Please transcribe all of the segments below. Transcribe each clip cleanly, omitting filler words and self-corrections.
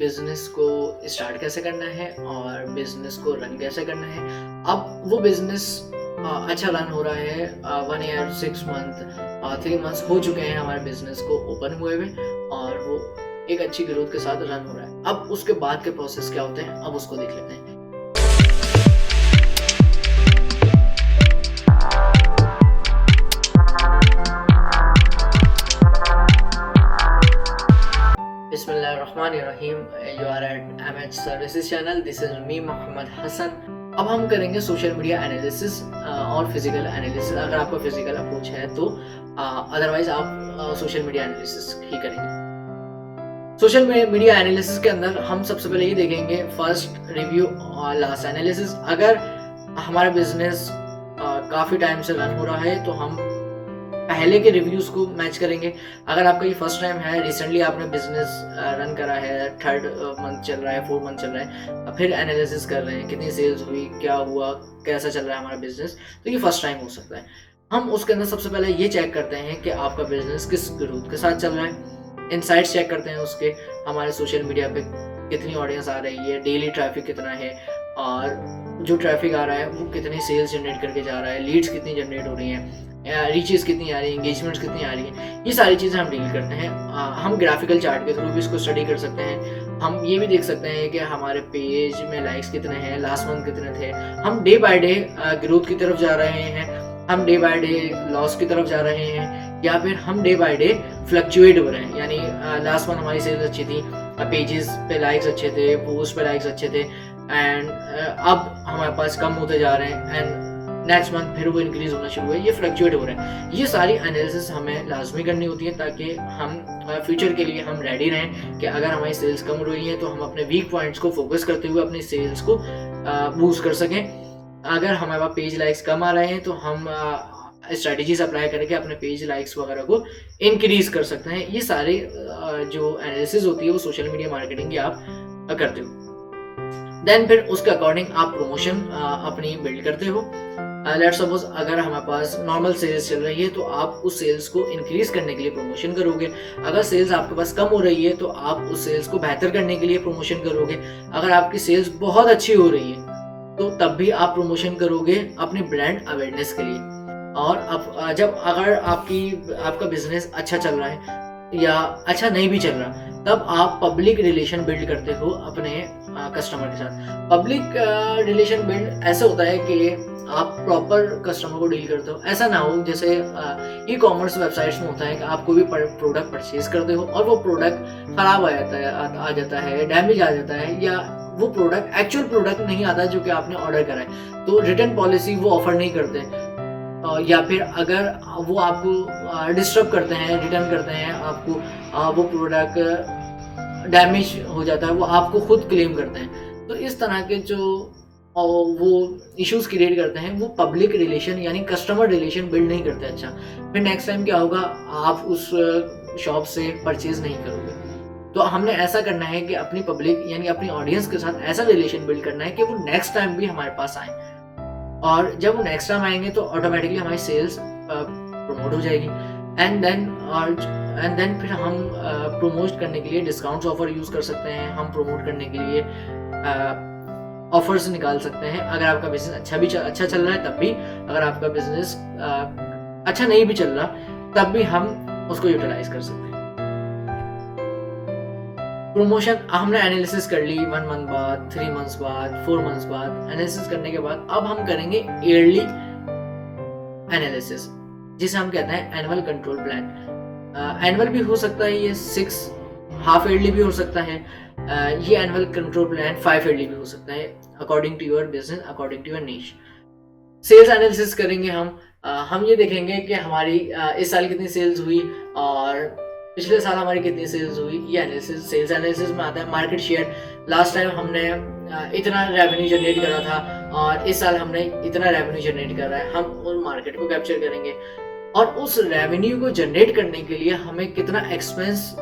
Business को start कैसे करना है और बिज़नेस को रन कैसे करना है। अब वो बिज़नेस अच्छा रन हो रहा है, 1 ईयर, 6 मंथ, 3 मंथ्स हो चुके हैं हमारे बिज़नेस को ओपन हुए हुए और वो एक अच्छी ग्रोथ के साथ रन हो रहा है। अब उसके बाद के प्रोसेस क्या होते हैं, अब उसको देख लेते हैं। बिस्मिल्लाहिर्रहमानिर्रहीम। You are at MH services channel. This is me Mohammad Hasan. अब हम करेंगे सोशल मीडिया एनालिसिस और फिजिकल एनालिसिस, अगर आपका फिजिकल अप्रोच है तो। अदरवाइज आप सोशल मीडिया एनालिसिस ही करेंगे। सोशल मीडिया एनालिसिस के अंदर हम सबसे पहले ये देखेंगे फर्स्ट रिव्यू और लास्ट एनालिसिस। अगर हमारा बिजनेस काफ़ी टाइम से रन हो रहा है तो हम पहले के रिव्यूज को मैच करेंगे। अगर आपका ये फर्स्ट टाइम है, रिसेंटली आपने बिजनेस रन करा है, 3rd मंथ चल रहा है, 4th मंथ चल रहा है, फिर एनालिसिस कर रहे हैं कितनी सेल्स हुई, क्या हुआ, कैसा चल रहा है हमारा बिजनेस, तो ये फर्स्ट टाइम हो सकता है। हम उसके अंदर सबसे पहले ये चेक करते हैं कि आपका बिजनेस किस ग्रोथ के साथ चल रहा है। इनसाइट्स चेक करते हैं उसके, हमारे सोशल मीडिया पे कितनी ऑडियंस आ रही है, डेली ट्रैफिक कितना है, और जो ट्रैफिक आ रहा है वो कितनी सेल्स जनरेट करके जा रहा है, लीड्स कितनी जनरेट हो रही हैं, रीचेस कितनी आ रही है, एंगेजमेंट्स कितनी आ रही है। ये सारी चीज़ें हम डील करते हैं। हम ग्राफिकल चार्ट के थ्रू भी इसको स्टडी कर सकते हैं। हम ये भी देख सकते हैं कि हमारे पेज में लाइक्स कितने हैं, लास्ट मंथ कितने थे, हम डे बाय डे ग्रोथ की तरफ जा रहे हैं, हम डे बाय डे लॉस की तरफ जा रहे हैं, या फिर हम डे बाय डे फ्लक्चुएट हो रहे हैं। यानी लास्ट मंथ हमारी सेल्स अच्छी थी, पेजेस पे लाइक्स अच्छे थे, पोस्ट पे लाइक्स अच्छे थे, एंड अब हमारे पास कम होते जा रहे हैं, एंड नेक्स्ट मंथ फिर वो इंक्रीज होना शुरू है, ये फ्लक्चुएट हो रहा है। ये सारी एनालिसिस हमें लाजमी करनी होती है ताकि हम फ्यूचर के लिए हम रेडी रहें कि अगर हमारी सेल्स कम हो रही है तो हम अपने वीक पॉइंट्स को फोकस करते हुए अपनी सेल्स को बूस्ट कर सकें। अगर हमारे पास पेज लाइक्स कम आ रहे हैं तो हम स्ट्रेटजीज अप्लाई करके अपने पेज लाइक्स वगैरह को इंक्रीज कर सकते हैं। ये सारे जो एनालिसिस होती है वो सोशल मीडिया मार्केटिंग की आप करते हो। देन फिर उसके अकॉर्डिंग आप प्रमोशन अपनी बिल्ड करते हो। लेट्स सपोज अगर हमारे पास नॉर्मल सेल्स चल रही है तो आप उस सेल्स को इंक्रीज करने के लिए प्रमोशन करोगे। अगर सेल्स आपके पास कम हो रही है तो आप उस सेल्स को बेहतर करने के लिए प्रमोशन करोगे। अगर आपकी सेल्स बहुत अच्छी हो रही है तो तब भी आप प्रमोशन करोगे अपनी ब्रांड अवेयरनेस के लिए। और अब जब अगर आपका बिजनेस अच्छा चल रहा है या अच्छा नहीं भी चल रहा तब आप पब्लिक रिलेशन बिल्ड करते हो अपने कस्टमर के साथ। पब्लिक रिलेशन बिल्ड ऐसे होता है कि आप प्रॉपर कस्टमर को डील करते हो। ऐसा ना हो जैसे ई कॉमर्स वेबसाइट्स में होता है कि आप कोई भी प्रोडक्ट परचेज करते हो और वो प्रोडक्ट खराब आ जाता है, डैमेज आ जाता है, या वो प्रोडक्ट एक्चुअल प्रोडक्ट नहीं आता जो कि आपने ऑर्डर करा है, तो रिटर्न पॉलिसी वो ऑफर नहीं करते, या फिर अगर वो आपको डिस्टर्ब करते हैं, रिटर्न करते हैं आपको, वो प्रोडक्ट डैमेज हो जाता है, वो आपको खुद क्लेम करते हैं। तो इस तरह के जो वो इश्यूज क्रिएट करते हैं वो पब्लिक रिलेशन यानी कस्टमर रिलेशन बिल्ड नहीं करते। अच्छा, फिर नेक्स्ट टाइम क्या होगा, आप उस शॉप से परचेज नहीं करोगे। तो हमने ऐसा करना है कि अपनी पब्लिक यानी अपनी ऑडियंस के साथ ऐसा रिलेशन बिल्ड करना है कि वो नेक्स्ट टाइम भी हमारे पास आए, और जब वो नेक्स्ट टाइम आएंगे तो ऑटोमेटिकली हमारी सेल्स प्रमोट हो जाएगी। एंड देन फिर हम प्रमोट करने के लिए डिस्काउंट्स ऑफर यूज कर सकते हैं। हम प्रमोट करने के लिए ऑफर्स निकाल सकते हैं। अगर आपका बिजनेस अच्छा चल रहा है तब भी, अगर आपका बिजनेस अच्छा नहीं भी चल रहा तब भी हम उसको यूटिलाइज कर सकते हैं। प्रमोशन हमने एनालिसिस कर ली 1 मंथ बाद, 3 मंथ्स बाद, 4 मंथ्स बाद। एनालिसिस करने के बाद अब हम करेंगे ईयरली एनालिसिस, जिसे हम कहते हैं एनुअल कंट्रोल प्लान। एनुअल भी हो सकता है, ये 6 हाफ ईयरली भी हो सकता है, ये एनुअल कंट्रोल प्लान 5 ईयरली भी हो सकता है, according to your business, according to your niche. Sales analysis करेंगे हम ये देखेंगे कि हमारी इस साल कितनी सेल्स हुई और पिछले साल हमारी कितनी सेल्स हुई। ये एनालिसिस सेल्स एनालिसिस में आता है। मार्केट शेयर, लास्ट टाइम हमने इतना रेवेन्यू जनरेट करा था और इस साल हमने इतना रेवेन्यू जनरेट कर रहा है, हम उस मार्केट को कैप्चर करेंगे। और उस रेवेन्यू को जनरेट करने के लिए हमें कितना एक्सपेंस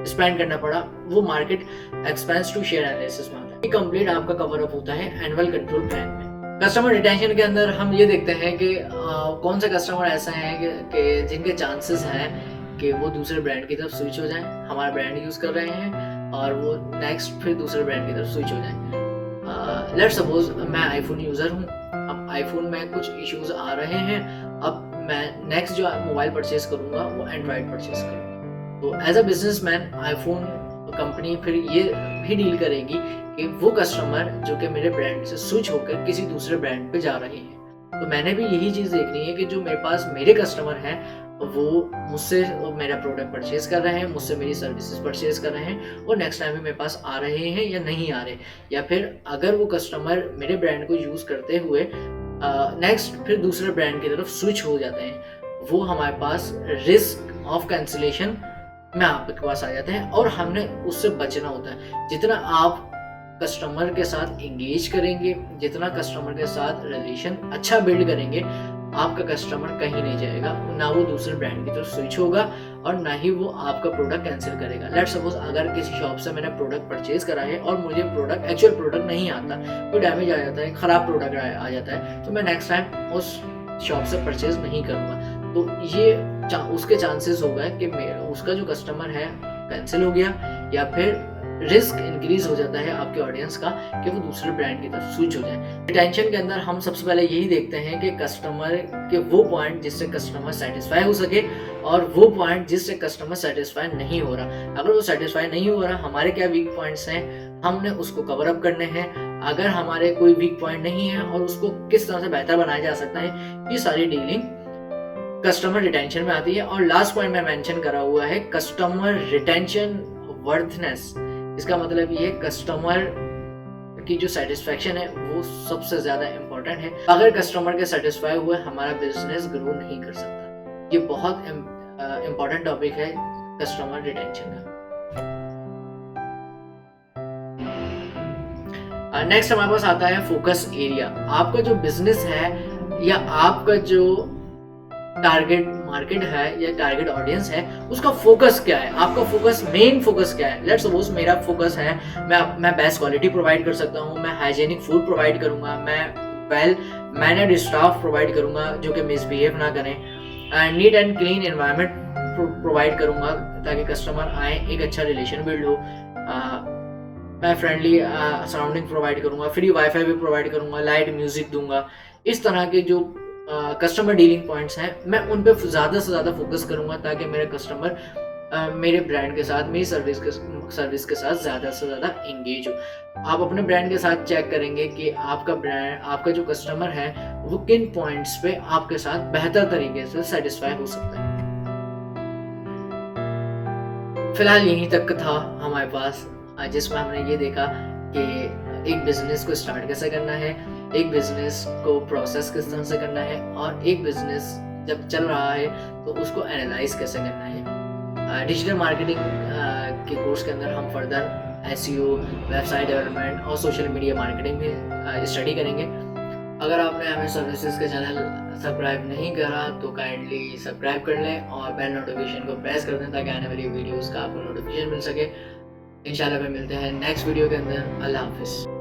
स्पेंड करना पड़ा, वो market expense to share analysis में आता है। कंप्लीट आपका कवर अप होता है एनुअल कंट्रोल प्लान में। कस्टमर रिटेंशन के अंदर हम ये देखते हैं कि कौन से कस्टमर ऐसे हैं कि जिनके चांसेस हैं कि वो दूसरे ब्रांड की तरफ स्विच हो जाएं, हमारा ब्रांड यूज कर रहे हैं और वो नेक्स्ट फिर दूसरे ब्रांड की तरफ स्विच हो जाए। लेट्स सपोज मैं आईफोन यूज़र हूँ, अब आईफोन में कुछ इश्यूज आ रहे हैं, अब मैं नेक्स्ट जो मोबाइल परचेज करूँगा वो एंड्रॉयड परचेज करूँगा। तो as a businessman iPhone company फिर ये भी डील करेगी कि वो कस्टमर जो कि मेरे ब्रांड से स्विच होकर किसी दूसरे ब्रांड पे जा रहे हैं, तो मैंने भी यही चीज़ देखनी है कि जो मेरे पास मेरे कस्टमर हैं वो मुझसे मेरा प्रोडक्ट परचेज कर रहे हैं, मुझसे मेरी सर्विसेज परचेज कर रहे हैं और नेक्स्ट टाइम भी मेरे पास आ रहे हैं या नहीं आ रहे, या फिर अगर वो कस्टमर मेरे ब्रांड को यूज़ करते हुए नेक्स्ट फिर दूसरे ब्रांड की तरफ स्विच हो जाते हैं, वो हमारे पास रिस्क ऑफ कैंसिलेशन में आपके पास आ जाते हैं और हमने उससे बचना होता है। जितना आप कस्टमर के साथ इंगेज करेंगे, जितना कस्टमर के साथ रिलेशन अच्छा बिल्ड करेंगे, आपका कस्टमर कहीं नहीं जाएगा, ना वो दूसरे ब्रांड की तरफ स्विच होगा और ना ही वो आपका प्रोडक्ट कैंसिल करेगा। लेट्स सपोज अगर किसी शॉप से मैंने प्रोडक्ट परचेज करा है और मुझे प्रोडक्ट एक्चुअल प्रोडक्ट नहीं आता, कोई डैमेज आ जाता है, ख़राब प्रोडक्ट आ जाता है, तो मैं नेक्स्ट टाइम उस शॉप से परचेज नहीं करूँगा। तो ये उसके चांसेस हो गए कि उसका जो कस्टमर है कैंसिल हो गया, या फिर रिस्क इंक्रीज हो जाता है आपके ऑडियंस का कि वो दूसरे ब्रांड की तरफ स्विच हो जाए। रिटेंशन के अंदर हम सबसे पहले यही देखते हैं कि कस्टमर के वो पॉइंट जिससे कस्टमर सेटिस्फाई हो सके और वो पॉइंट जिससे कस्टमर सेटिस्फाई नहीं हो रहा। अगर वो सेटिस्फाई नहीं हो रहा, हमारे क्या वीक पॉइंट्स हैं, हमने उसको कवर अप करने हैं। अगर हमारे कोई वीक पॉइंट नहीं है और उसको किस तरह से बेहतर बनाया जा सकता है, ये सारी डीलिंग कस्टमर रिटेंशन में आती है। और लास्ट पॉइंट में मेंशन करा हुआ है कस्टमर रिटेंशन वर्थनेस। इसका मतलब ये कस्टमर की जो सेटिस्फैक्शन है वो सबसे ज्यादा इम्पोर्टेंट है। अगर कस्टमर के सेटिस्फाई हुए हमारा बिजनेस ग्रो नहीं कर सकता। ये बहुत इम्पोर्टेंट टॉपिक है कस्टमर रिटेंशन का। नेक्स्ट हमारे पास आता है फोकस एरिया। आपका जो बिजनेस है या आपका जो टारगेट मार्केट है या टारगेट ऑडियंस है, उसका फोकस क्या है, आपका फोकस मेन फोकस क्या है। लेट्स सपोज मेरा फोकस है मैं बेस्ट क्वालिटी प्रोवाइड कर सकता हूँ, मैं हाइजेनिक फूड प्रोवाइड करूंगा, मैं वेल मैनेड स्टाफ प्रोवाइड करूंगा जो कि मिसबिहेव ना करें, neat and clean environment provide करूंगा ताकि कस्टमर आए, एक अच्छा रिलेशन बिल्ड हो, मैं फ्रेंडली सराउंडिंग प्रोवाइड करूंगा, फ्री वाईफाई भी प्रोवाइड करूंगा, लाइट म्यूजिक दूंगा। इस तरह के जो कस्टमर डीलिंग पॉइंट्स हैं मैं उन पे ज़्यादा से ज़्यादा फोकस करूंगा ताकि मेरे कस्टमर मेरे ब्रांड के साथ, मेरी सर्विस के साथ ज़्यादा से ज़्यादा एंगेज हो। आप अपने ब्रांड के साथ चेक करेंगे कि आपका ब्रांड, आपका जो कस्टमर है वो किन पॉइंट्स पे आपके साथ बेहतर तरीके से सेटिस्फाई हो सकता है। फिलहाल यहीं तक था हमारे पास, जिसमें हमने ये देखा कि एक बिजनेस को स्टार्ट कैसे करना है, एक बिजनेस को प्रोसेस किस तरह से करना है, और एक बिजनेस जब चल रहा है तो उसको एनालाइज कैसे करना है। डिजिटल मार्केटिंग के कोर्स के अंदर हम फर्दर एसईओ, वेबसाइट डेवलपमेंट और सोशल मीडिया मार्केटिंग भी स्टडी करेंगे। अगर आपने हमें सर्विसेज का चैनल सब्सक्राइब नहीं करा तो काइंडली सब्सक्राइब कर लें और बेल नोटिफिकेशन को प्रेस कर दें ताकि आने वाली वीडियोस का आपको नोटिफिकेशन मिल सके। इंशाल्लाह फिर मिलते हैं नेक्स्ट वीडियो के अंदर। अल्लाह हाफिज़।